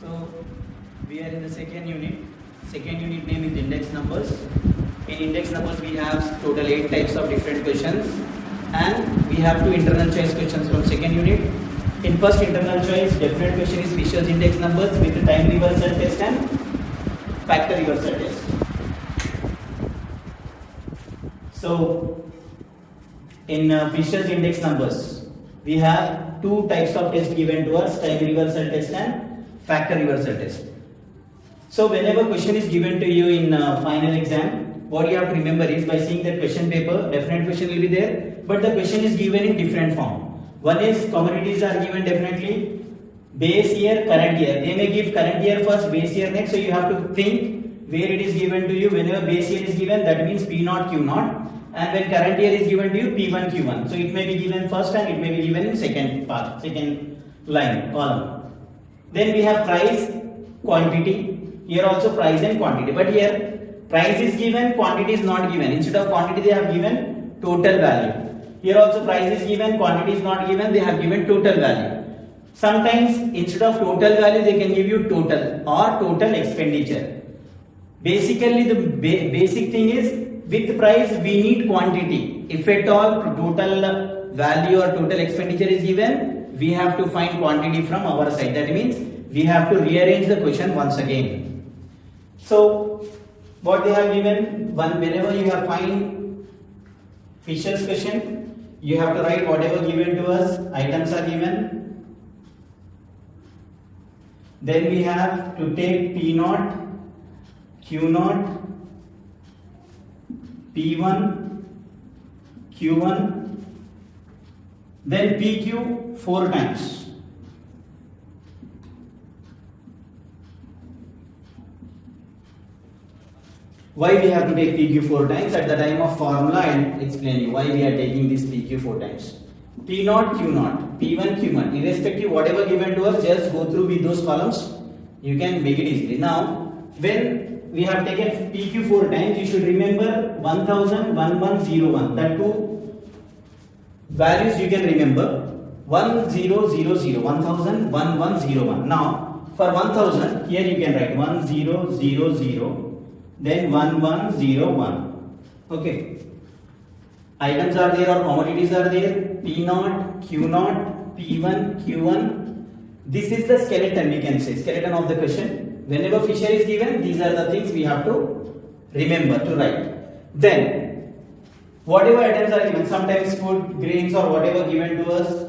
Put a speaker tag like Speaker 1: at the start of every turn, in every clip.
Speaker 1: So we are in the second unit. Second unit name is index numbers. In index numbers we have total 8 types of different questions, and we have 2 internal choice questions from second unit. In first internal choice, definite question is Fisher's index numbers with the time reversal test and factor reversal test. So in Fisher's index numbers, we have 2 types of tests given to us: time reversal test and factor reversal test. So whenever question is given to you in final exam, what you have to remember is, by seeing the question paper, definite question will be there, but the question is given in different form. One is commodities are given definitely, base year, current year. They may give current year first, base year next, so you have to think where it is given to you. Whenever base year is given, that means P0, Q0. And when current year is given to you, P1, Q1. So it may be given first and it may be given in second part, second line, column. Then we have price, quantity. Here also price and quantity. But here price is given, quantity is not given. Instead of quantity, they have given total value. Here also price is given, quantity is not given, they have given total value. Sometimes instead of total value, they can give you total or total expenditure. Basically, the basic thing is, with price we need quantity. If at all total value or total expenditure is given, we have to find quantity from our side. That means we have to rearrange the question once again. So what they have given, whenever you have find Fisher's question, you have to write whatever given to us, items are given. Then we have to take P0, Q0, P1, Q1, then PQ 4 times. Why we have to take PQ 4 times? At the time of formula, I will explain you why we are taking this PQ 4 times. P0, Q0, P1, Q1, irrespective whatever given to us, just go through with those columns. You can make it easily. Now, when we have taken PQ 4 times, you should remember 1000, 1101. That 2 values you can remember. 1000, 1101. Now, for 1000, here you can write 1000. Then 1101. Okay. Items are there or commodities are there. P0, Q0, P1, Q1. This is the skeleton, we can say, skeleton of the question. Whenever Fisher is given, these are the things we have to remember to write. Then, whatever items are given, sometimes food, grains or whatever given to us,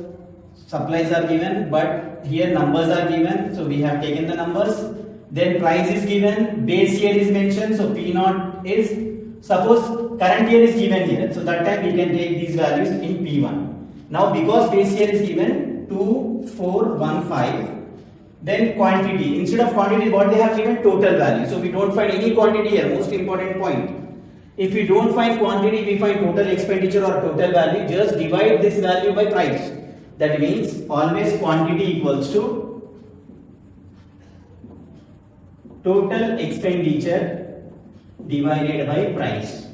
Speaker 1: supplies are given, but here numbers are given, so we have taken the numbers. Then price is given, base year is mentioned, so P0 is, suppose current year is given here, so that time we can take these values in P1. Now because base year is given 2415, then quantity, instead of quantity what they have given, total value. So we don't find any quantity here, most important point. If we don't find quantity, we find total expenditure or total value, just divide this value by price. That means always quantity equals to total expenditure divided by price.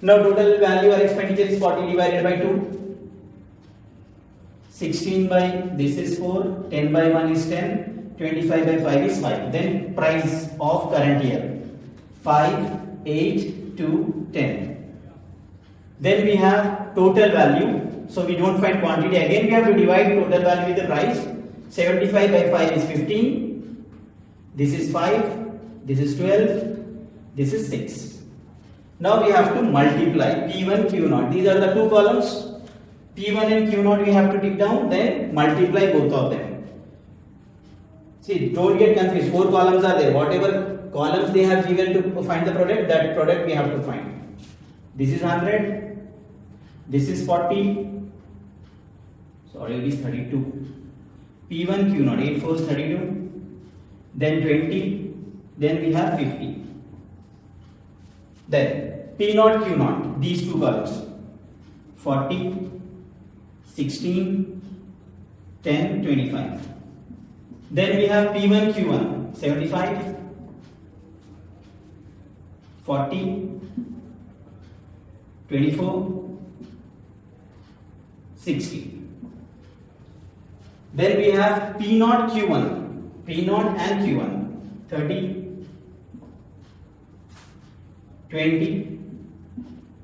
Speaker 1: Now total value or expenditure is 40 divided by 2. 16 by this is 4, 10 by 1 is 10, 25 by 5 is 5. Then price of current year 5, 8, 2, 10. Then we have total value. So we don't find quantity. Again we have to divide total value with the price. 75 by 5 is 15. This is 5, this is 12, this is 6. Now we have to multiply P1, Q0. These are the 2 columns. P1 and Q0 we have to take down, then multiply both of them. See, don't get confused. 4 columns are there. Whatever columns they have given to find the product, that product we have to find. This is 100, this is 40, sorry, it is 32. P1, Q0, 8 4 is 32. Then 20, then we have 50. Then P0, Q0, these 2 columns, 40, 16, 10, 25. Then we have P1, Q1, 75, 40, 24, 60. Then we have P0 Q1. P0 and Q1. 30, 20,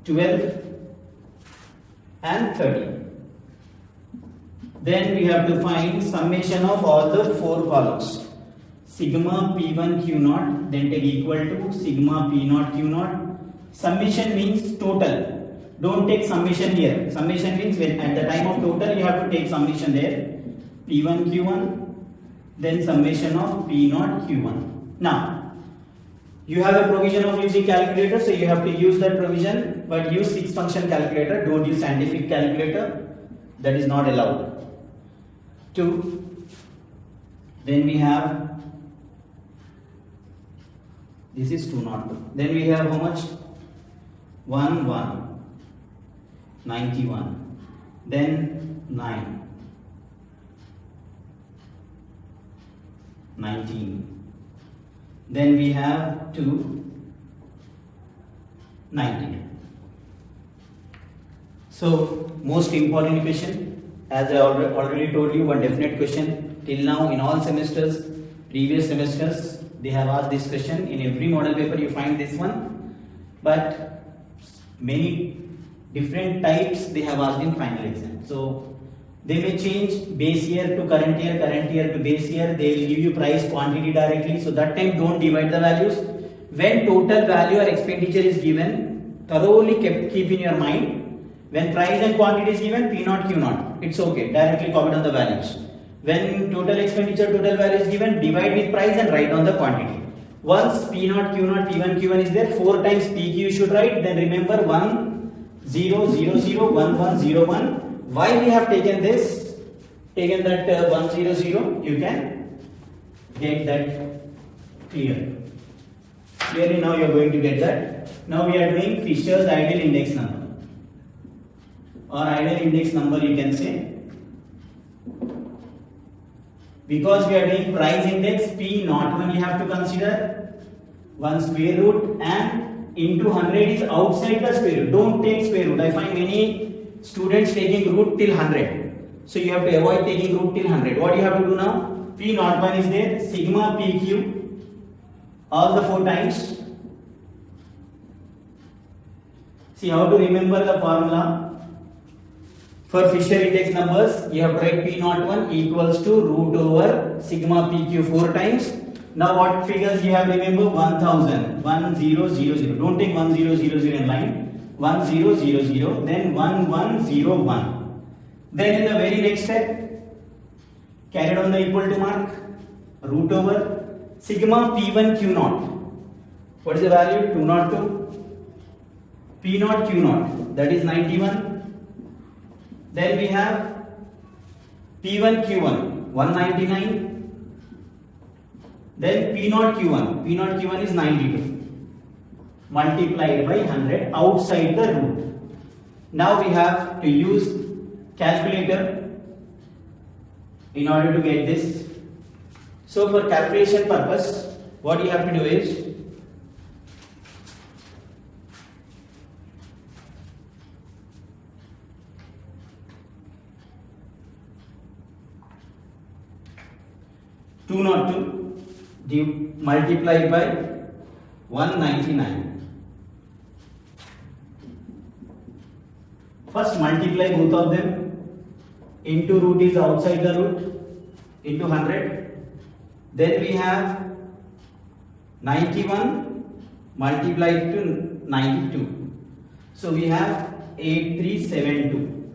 Speaker 1: 12 and 30. Then we have to find summation of all the four columns. Sigma P1 Q0, then take equal to sigma P0 Q0. Summation means total. Don't take summation here. Summation means when at the time of total you have to take summation there. P1 Q1, then summation of P0 Q1. Now, you have a provision of using calculator, so you have to use that provision, but use 6-function calculator. Don't use scientific calculator. That is not allowed. 2. Then we have, this is 202. Then we have how much? 1, 1, 91. Then 9, 19. Then we have 2, 92. So, most important question, as I already told you, one definite question. Till now, in all semesters, previous semesters, they have asked this question. In every model paper, you find this one. But many different types they have asked in final exam. So, they may change base year to current year to base year. They will give you price quantity directly. So that time don't divide the values. When total value or expenditure is given, thoroughly keep in your mind. When price and quantity is given, P0 Q0, it's okay. Directly copy down the values. When total expenditure, total value is given, divide with price and write down the quantity. Once P0 Q0, P1 Q1 is there, 4 times PQ you should write. Then remember 1 0 0 0 1 1 0 1. Why we have taken this, taken that 1 0 0, you can get that clear. Clearly now you are going to get that. Now we are doing Fisher's ideal index number, or ideal index number you can say. Because we are doing price index, P01 you have to consider 1 square root and into 100 is outside the square root. Don't take square root. I find many students taking root till 100. So you have to avoid taking root till 100. What you have to do now? P01 is there, sigma PQ, all the 4 times. See how to remember the formula. For Fisher index numbers, you have to write P01 equals to root over sigma PQ 4 times. Now what figures you have to remember? 1000, 1000. Don't take 1000 in line. 1000, then 1101. Then in the very next step, carry down the equal to mark, root over sigma P1 Q0. What is the value? 202. P0 Q0, that is 91. Then we have P1 Q1, 199. Then P0 Q1, P0 Q1 is 92. Multiplied by 100 outside the root. Now we have to use calculator in order to get this. So for calculation purpose, what you have to do is multiply by 199. First multiply both of them. Into root is outside the root, into 100. Then we have 91 multiplied to 92. So we have 8372.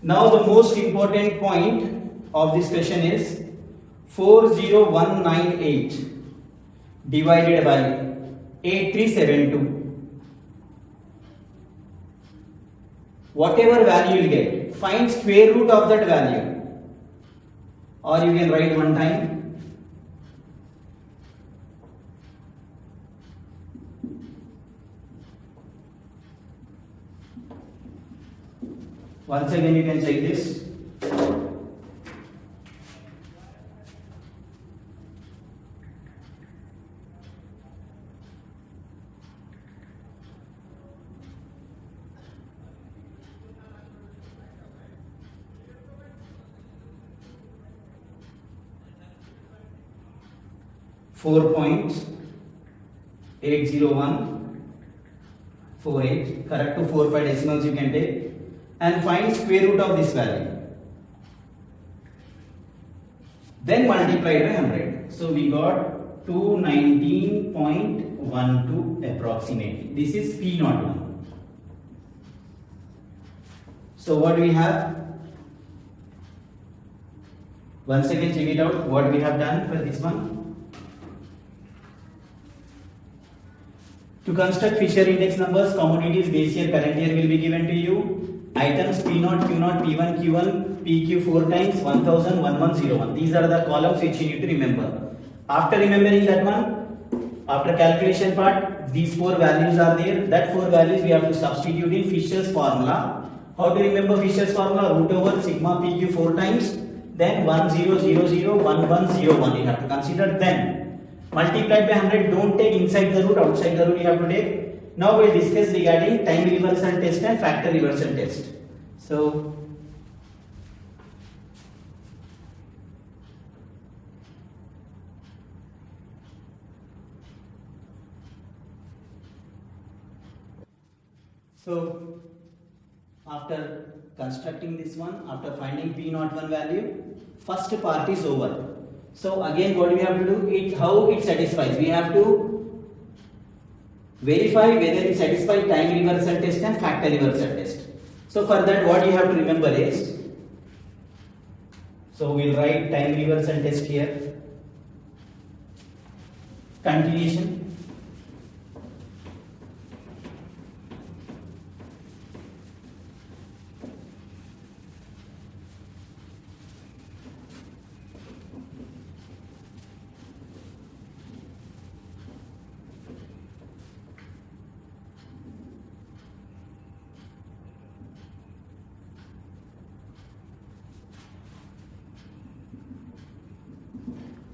Speaker 1: Now the most important point of this question is 40198 divided by 8372. Whatever value you get, find square root of that value, or you can write one time. Once again you can check this. 4.80148, correct to 4 5 decimals you can take, and find square root of this value. Then multiply by 100. So we got 219.12 approximately. This is P01. So what we have? Once again check it out what we have done for this one. To construct Fisher index numbers, commodities base year, current year will be given to you. Items P0, Q0, P1, Q1, PQ 4 times 1000, 1101. These are the columns which you need to remember. After remembering that one, after calculation part, these 4 values are there. That 4 values we have to substitute in Fisher's formula. How to remember Fisher's formula? Root over sigma PQ 4 times, then 1000, 1101 you have to consider. Then multiplied by 100, don't take inside the root, outside the root you have to take. Now we'll discuss regarding time reversal test and factor reversal test. So after constructing this one, after finding P01 value, first part is over. So again what we have to do, how it satisfies. We have to verify whether it satisfies time reversal test and factor reversal test. So for that what you have to remember is, so we'll write time reversal test here, continuation,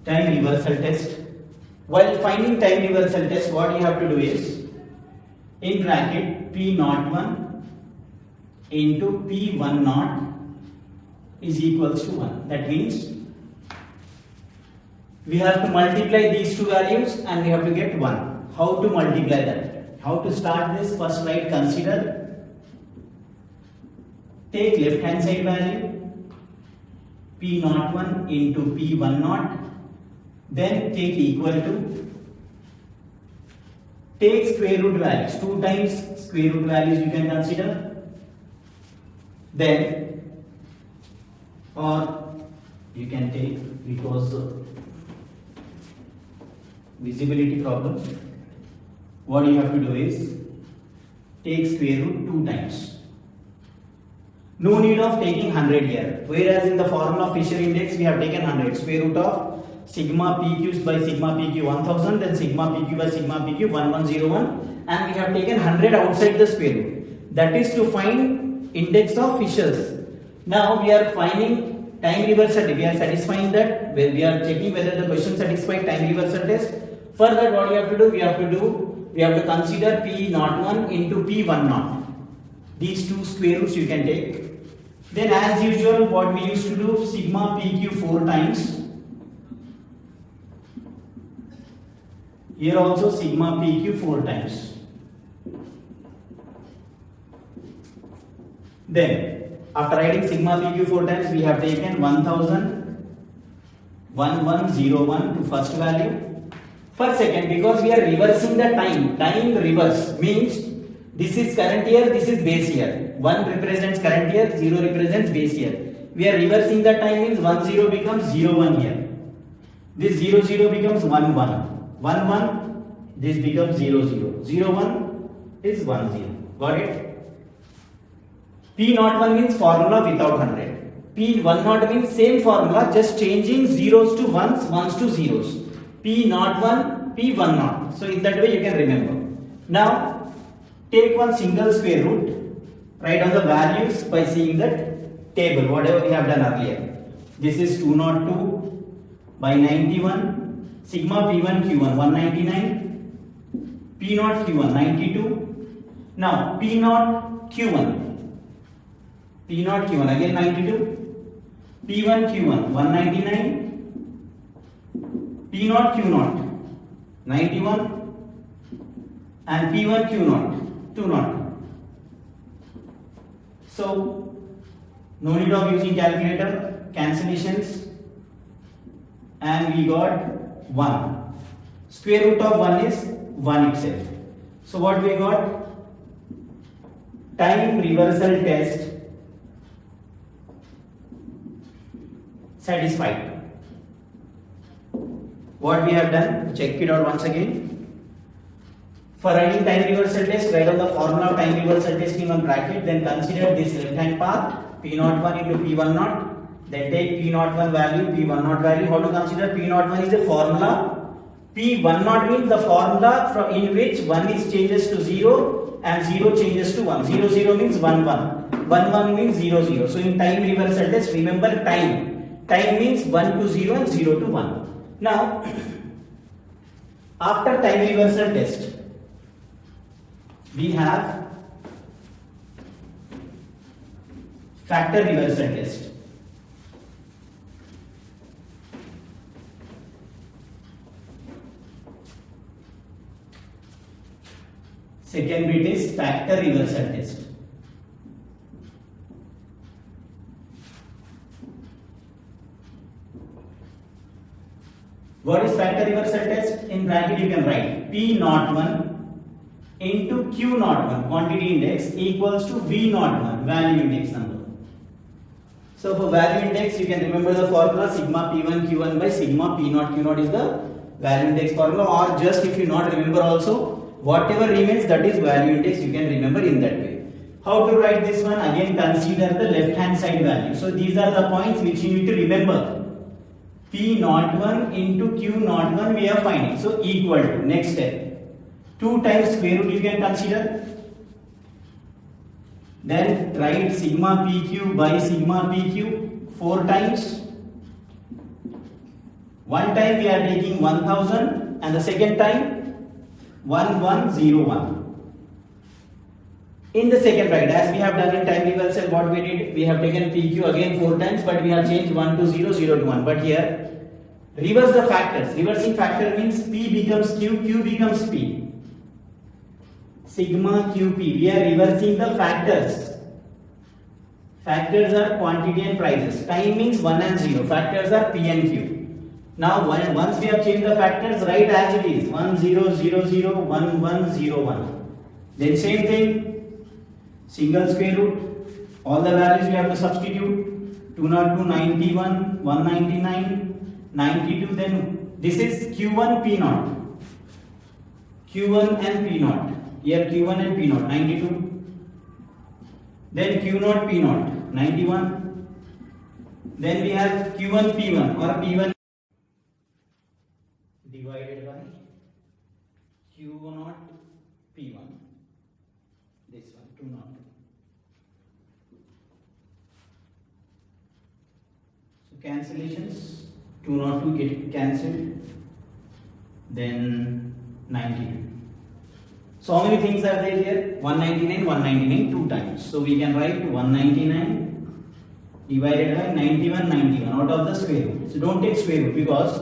Speaker 1: time reversal test. While finding time reversal test, what you have to do is, in bracket P01 into P10 is equals to 1. That means we have to multiply these two values and we have to get 1. How to multiply that? How to start this? First write consider, take left hand side value P01 into P10, then take equal to, take square root values, 2 times square root values you can consider, then, or you can take, because visibility problem, what you have to do is take square root 2 times. No need of taking 100 here, whereas in the formula of Fisher index we have taken 100, square root of sigma PQ by sigma PQ 1000, then sigma PQ by sigma PQ 1101, and we have taken 100 outside the square root. That is to find index of Fisher's. Now we are finding time reversal. We are satisfying that, we are checking whether the question satisfies time reversal test. For that what we have to do? We have to consider P01 into P10. These two square roots you can take. Then as usual what we used to do, sigma PQ 4 times. Here also sigma PQ 4 times. Then after writing sigma PQ 4 times, we have taken 1101 to first value. For second, because we are reversing the time, time reverse means this is current year, this is base year. 1 represents current year, 0 represents base year. We are reversing the time means 10 becomes 01 here. This 00 becomes 11. 11, this becomes 00. 01 is 10. Got it? P01 means formula without 100. P10 means same formula, just changing zeros to ones, ones to zeros. P01, P10. So in that way you can remember. Now take one single square root, write down the values by seeing that table, whatever we have done earlier. This is 202 by 91, sigma P1 Q1 199, P0 Q1 92. Now P0 Q1 again 92, P1 Q1 199, P0 Q0 91, and P1 Q0 200. So no need of using calculator, cancellations, and we got 1. Square root of 1 is 1 itself. So what we got? Time reversal test satisfied. What we have done? Check it out once again. For writing time reversal test, write down the formula of time reversal test in one bracket, then consider this left hand part P01 into P10, then take P01 value, P10 value. How to consider P01 is the formula. P10 means the formula from in which 1 is changes to 0 and 0 changes to 1. 0 0 means 1 1. 1 1 means 0 0. So in time reversal test, remember time. Time means 1 to 0 and 0 to 1. Now, after time reversal test, we have factor reversal test. Second bit is factor reversal test. What is factor reversal test? In bracket you can write P01 into Q01 quantity index equals to V01 value index number. So for value index you can remember the formula sigma P1 Q1 by sigma P0 Q0 is the value index formula, or just if you not remember also, whatever remains that is value index, you can remember in that way. How to write this one? Again consider the left hand side value. So these are the points which you need to remember. P01 into Q01 we are finding. So equal to, next step, 2 times square root you can consider. Then write sigma PQ by sigma PQ 4 times. One time we are taking 1000 and the second time 1101. In the second bracket, as we have done in time reversal, what we did, we have taken PQ again 4 times, but we have changed 1 to 0, 0 to 1. But here, reverse the factors. Reversing factor means P becomes Q, Q becomes P. Sigma QP, we are reversing the factors. Factors are quantity and prices. Time means 1 and 0. Factors are P and Q. Now, once we have changed the factors, write as it is 1 0 0 0 1 1 0 1. Then same thing, single square root, all the values we have to substitute. 202, 91, 199, 92. Then this is Q1 P0. Q1 and P0. Here Q1 and P0, 92. Then Q0 P0, 91. Then we have Q1 P1 or P1 divided by Q0 P1. This one, 20. So cancellations, 202 get cancelled. Then 92. So how many things are there here? 199, 199 2 times. So we can write 199 divided by 91, 91 out of the square root. So don't take square root, because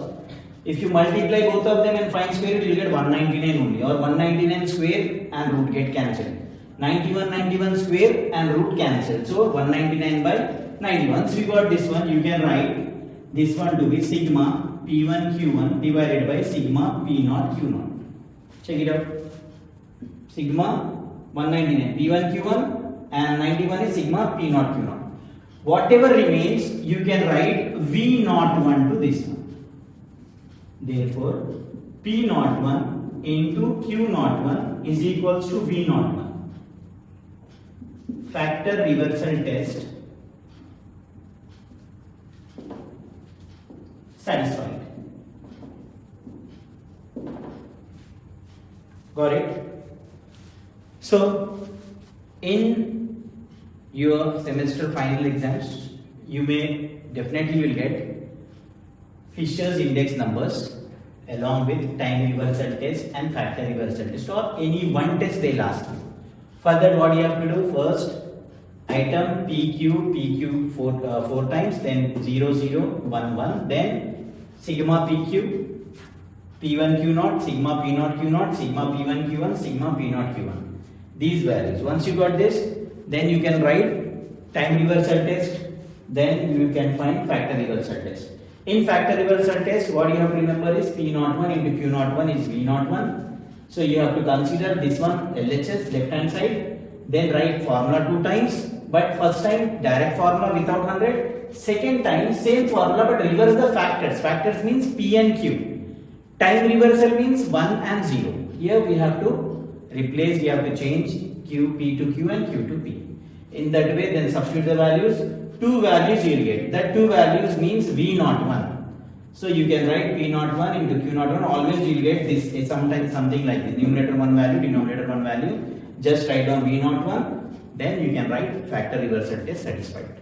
Speaker 1: if you multiply both of them and find square root, you will get 199 only, or 199 square and root get cancelled. 91, 91 square and root cancelled. So 199 by 90. Once we got this one, you can write this one to be sigma P1 Q1 divided by sigma P0 Q0. Check it out. Sigma 199 P1 Q1 and 91 is sigma P0 Q0. Whatever remains, you can write V01 to this one. Therefore, P01 into Q01 is equals to V01. Factor reversal test satisfied. Got it? So, in your semester final exams, you may definitely will get Fisher's index numbers along with time reversal test and factor reversal test, or any one test they'll ask you. For that, what you have to do? First, item PQ 4 times, then 0 0 1 1, then sigma PQ P1 Q naught, sigma P naught Q naught, sigma P1 Q1, sigma P naught Q1. These values. Once you got this, then you can write time reversal test. Then you can find factor reversal test. In factor reversal test, what you have to remember is P naught 1 into Q naught 1 is V naught 1. So you have to consider this one LHS left hand side. Then write formula 2 times. But first time direct formula without 100. Second time same formula but reverse the factors. Factors means P and Q. Time reversal means 1 and 0. Here we have to replace, we have to change Q, P to Q and Q to P. In that way, then substitute the values. 2 values you will get. That 2 values means V naught 1. So you can write P naught 1 into Q naught 1. Always you will get this, sometimes something like this. Numerator 1 value, denominator 1 value. Just write down V naught 1. Then you can write factor reversal test satisfied.